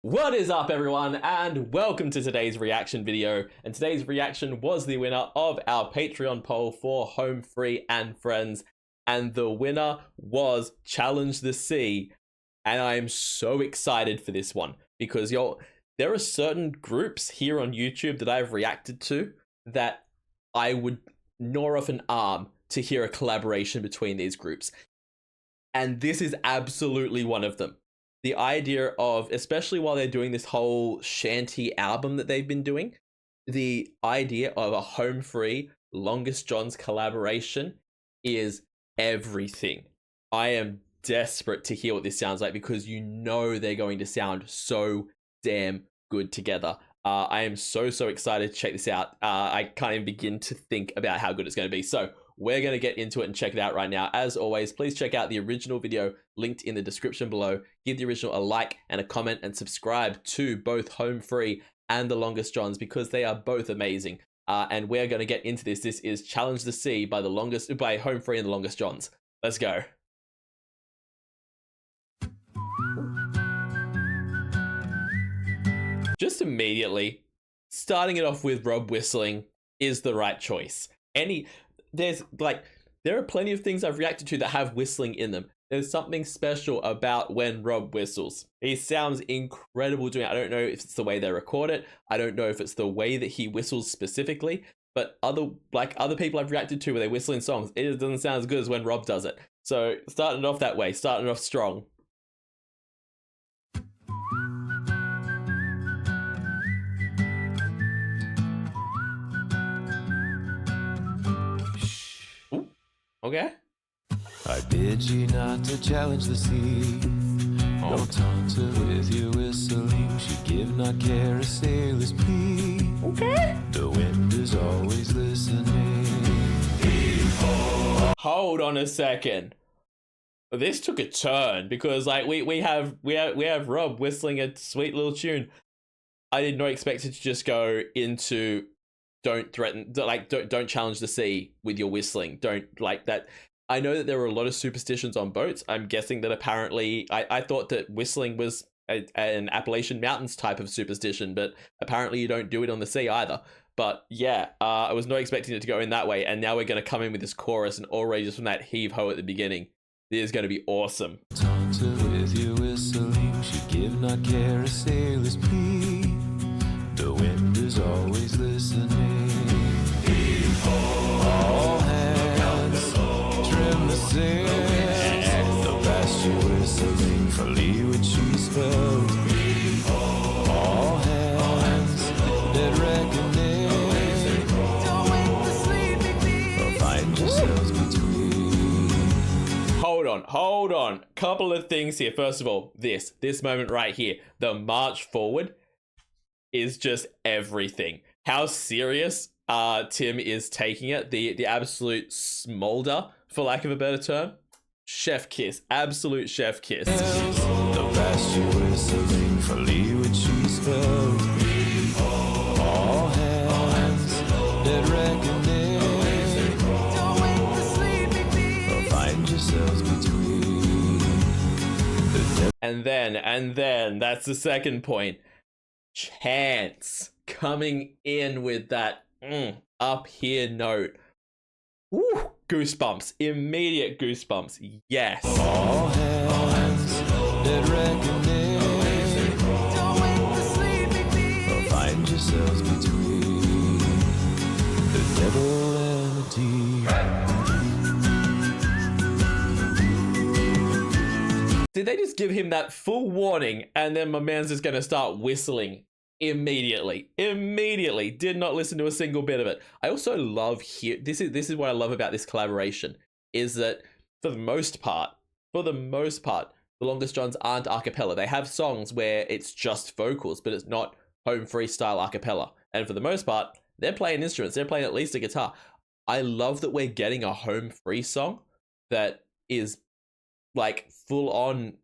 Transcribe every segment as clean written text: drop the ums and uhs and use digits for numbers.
What is up, everyone, and welcome to today's reaction video. And today's reaction was the winner of our Patreon poll for Home Free and Friends, and the winner was Challenge the Sea. And I am so excited for this one because there are certain groups here on YouTube that I've reacted to that I would gnaw off an arm to hear a collaboration between these groups, and this is absolutely one of them. The idea of, especially while they're doing this whole shanty album that they've been doing, the idea of a Home Free Longest John's collaboration is everything. I am desperate to hear what this sounds like because you know they're going to sound so damn good together. I am so excited to check this out. I can't even begin to think about how good it's going to be. So we're going to get into it and check it out right now. As always, please check out the original video linked in the description below. Give the original a like and a comment, and subscribe to both Home Free and The Longest Johns because they are both amazing. And we're going to get into this. This is Challenge the Sea by Home Free and The Longest Johns. Let's go. Just immediately, starting it off with Rob whistling is the right choice. There are plenty of things I've reacted to that have whistling in them. There's something special about when Rob whistles. He sounds incredible doing it. I don't know if it's the way they record it. I don't know if it's the way that he whistles specifically, but other people I've reacted to where they whistle in songs, it just doesn't sound as good as when Rob does it. So starting it off that way, starting it off strong. Okay. I bid you not to challenge the sea. No taunter with your whistling. She give not care a sailor's plea. Okay. The wind is always listening. Hold on a second. This took a turn because we have Rob whistling a sweet little tune. I did not expect it to just go into don't challenge the sea with your whistling. Don't like that. I know that there were a lot of superstitions on boats. I'm guessing that apparently I thought that whistling was an Appalachian Mountains type of superstition, but apparently you don't do it on the sea either. But yeah, I was not expecting it to go in that way, and now we're going to come in with this chorus, and already just from that heave-ho at the beginning, this is going to be awesome. Taunter with your whistling, she give not care a sailor's plea. The wind is always listening. All hands, trim the sails. The blast you whistling for leeward she's filled. All hands, dead reckoning. Don't wake the sleeping beast. Find yourselves between. Hold on. Couple of things here. First of all, this moment right here, the march forward is just everything. How serious Tim is taking it, the absolute smolder, for lack of a better term. Chef kiss, absolute chef kiss. The blast you whistling for leeward she's filled. All hands, dead reckoning. Don't wake the sleeping beast. Find yourselves between. And then, that's the second point. Chance coming in with that up here note. Woo, goosebumps, immediate goosebumps. Yes. All hands, dead reckoning. Don't wake the sleeping beast. Find yourselves between the devil and the deep. Did they just give him that full warning, and then my man's just gonna start whistling immediately? Did not listen to a single bit of it. I also love here, this is what I love about this collaboration, is that for the most part, The Longest Johns aren't a cappella. They have songs where it's just vocals, but it's not Home Free style a cappella. And for the most part, they're playing instruments. They're playing at least a guitar. I love that we're getting a Home Free song that is like full on,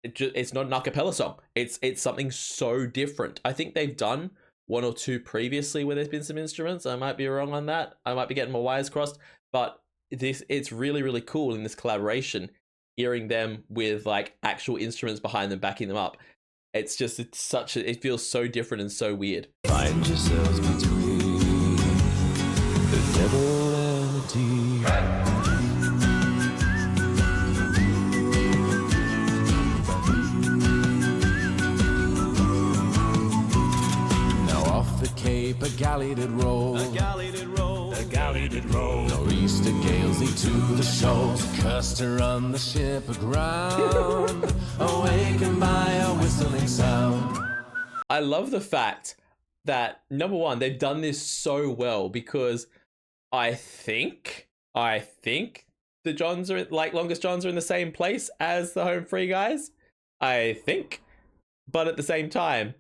it's not an a cappella song. It's something so different. I think they've done one or two previously where there's been some instruments. I might be wrong on that. I might be getting my wires crossed, but it's really cool in this collaboration, hearing them with like actual instruments behind them, backing them up. It's just, it feels so different and so weird. Find yourselves between the devil and the deep. Now off the Cape, a galley did roll. A galley did roll. A galley did roll. Nor'easter gales lead to the shoals. Cursed to run the ship aground. Awakened by a whistling sound. I love the fact that, number one, they've done this so well because I think the Johns are, like, Longest Johns are in the same place as the Home Free guys. I think. But at the same time,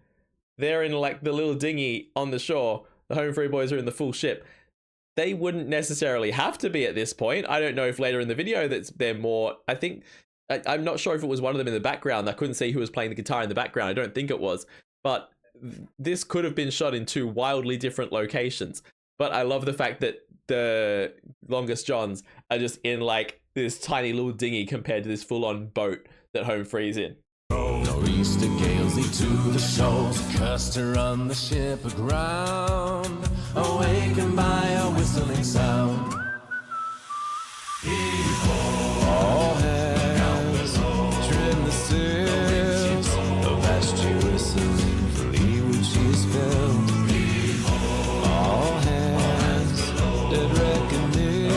they're in, like, the little dinghy on the shore. The Home Free boys are in the full ship. They wouldn't necessarily have to be at this point. I don't know if later in the video they're more... I'm not sure if it was one of them in the background. I couldn't see who was playing the guitar in the background. I don't think it was. But this could have been shot in two wildly different locations. But I love the fact that the Longest Johns are just in, like, this tiny little dinghy compared to this full-on boat that Home Free's in. Nor'easter gales lead to the shoals. Cursed to run the ship aground. Awakened by a whistling sound. All hands trim the sails. Avast you whistling for leeward she is filled. All hands dead reckoning.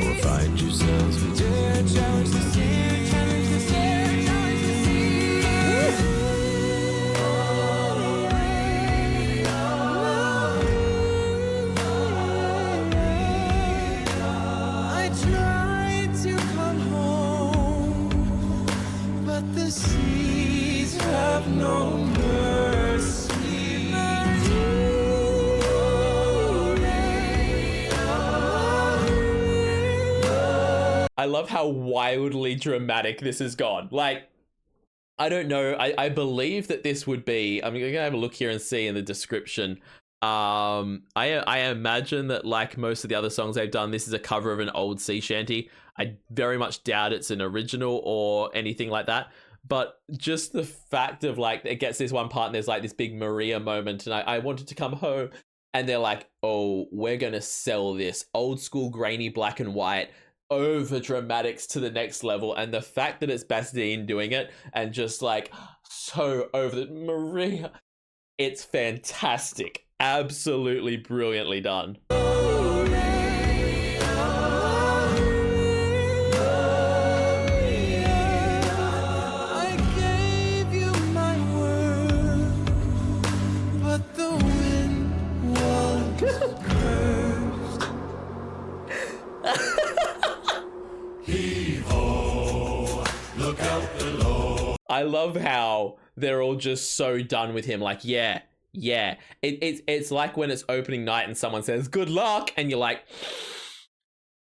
Or find yourselves with dare challenge the sea. Challenge the sea. Challenge the sea. I tried to come home, but the seas have no mercy. I love how wildly dramatic this has gone. Like, I don't know. I believe that this would be... I'm going to have a look here and see in the description. I imagine that, like most of the other songs they've done, this is a cover of an old sea shanty. I very much doubt it's an original or anything like that. But just the fact of, like, it gets this one part and there's, like, this big Maria moment and I wanted to come home. And they're like, oh, we're going to sell this old school grainy black and white over dramatics to the next level. And the fact that it's Bastien doing it and just, like, so over the Maria, it's fantastic. Absolutely brilliantly done. I gave you my word, but the wind was cursed. Heave-ho, look out below. I love how they're all just so done with him. Like, yeah. It's like when it's opening night and someone says, good luck. And you're like,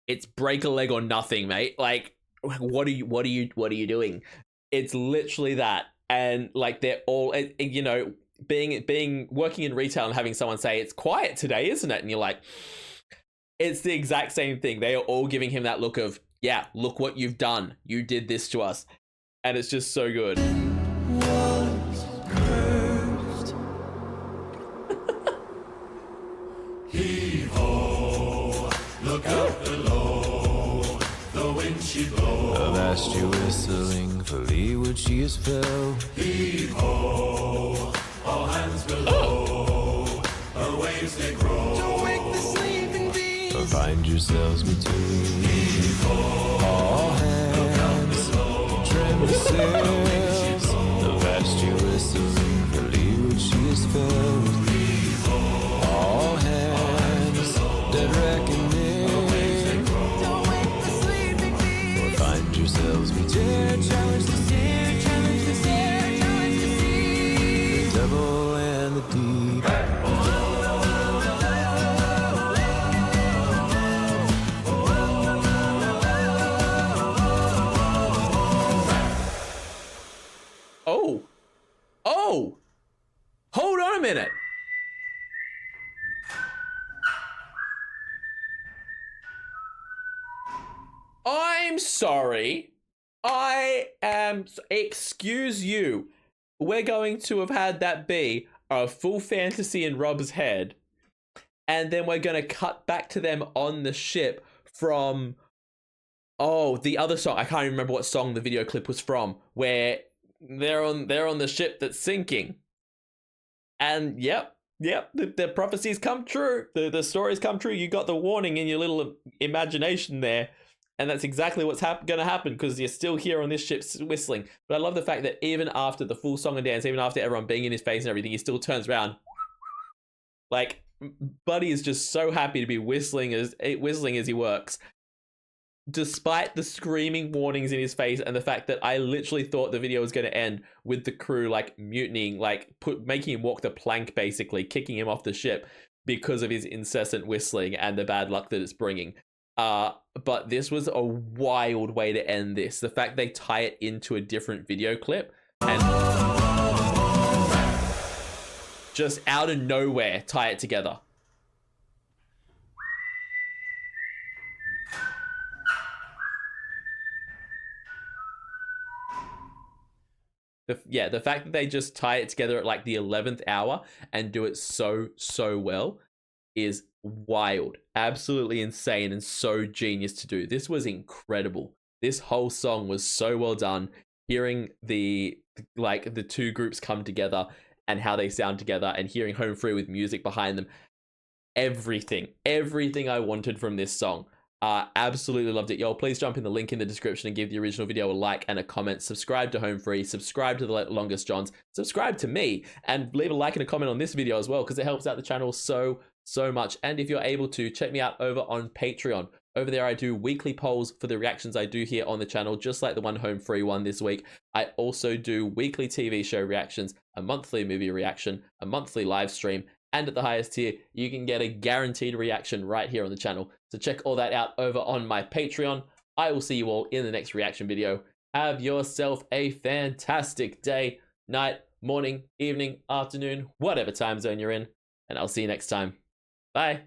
it's break a leg or nothing, mate. Like, what are you doing? It's literally that. And, like, they're all, you know, being working in retail and having someone say, it's quiet today, isn't it? And you're like, it's the exact same thing. They are all giving him that look of, yeah, look what you've done. You did this to us. And it's just so good. Was cursed. Heave-ho, look out below. The wind she blows. Avast you whistling for leeward she is filled. Heave-ho, all hands below. Her waves they grow. Don't wake the sleeping bees. Or find yourselves between. Heave-ho, all hands trim the sails. Avast you whistling for leeward she is filled. All hands dead reckoning. Don't wake the sleeping bees. Or find yourselves between. Challenge the sea. Challenge the sea. Challenge the sea. The devil and the deep. Oh, hold on a minute. I'm sorry. Excuse you. We're going to have had that be a full fantasy in Rob's head. And then we're going to cut back to them on the ship from, the other song. I can't even remember what song the video clip was from, where they're on the ship that's sinking. And yep, the prophecies come true. The stories come true. You got the warning in your little imagination there. And that's exactly what's going to happen, because you're still here on this ship whistling. But I love the fact that even after the full song and dance, even after everyone being in his face and everything, he still turns around. Like, Buddy is just so happy to be whistling as he works. Despite the screaming warnings in his face and the fact that I literally thought the video was going to end with the crew like mutinying, like making him walk the plank, basically kicking him off the ship because of his incessant whistling and the bad luck that it's bringing. But this was a wild way to end this. The fact they tie it into a different video clip and just out of nowhere tie it together. The fact that they just tie it together at like the 11th hour and do it so well is wild, absolutely insane, and so genius to do. This was incredible. This whole song was so well done. Hearing the two groups come together and how they sound together, and hearing Home Free with music behind them, everything I wanted from this song. Absolutely loved it. Y'all, please jump in the link in the description and give the original video a like and a comment. Subscribe to Home Free, subscribe to the Longest Johns, subscribe to me, and leave a like and a comment on this video as well, because it helps out the channel so much. And if you're able to, check me out over on Patreon. Over there, I do weekly polls for the reactions I do here on the channel, just like the one Home Free one this week. I also do weekly TV show reactions, a monthly movie reaction, a monthly live stream, and at the highest tier, you can get a guaranteed reaction right here on the channel. So check all that out over on my Patreon. I will see you all in the next reaction video. Have yourself a fantastic day, night, morning, evening, afternoon, whatever time zone you're in, and I'll see you next time. Bye.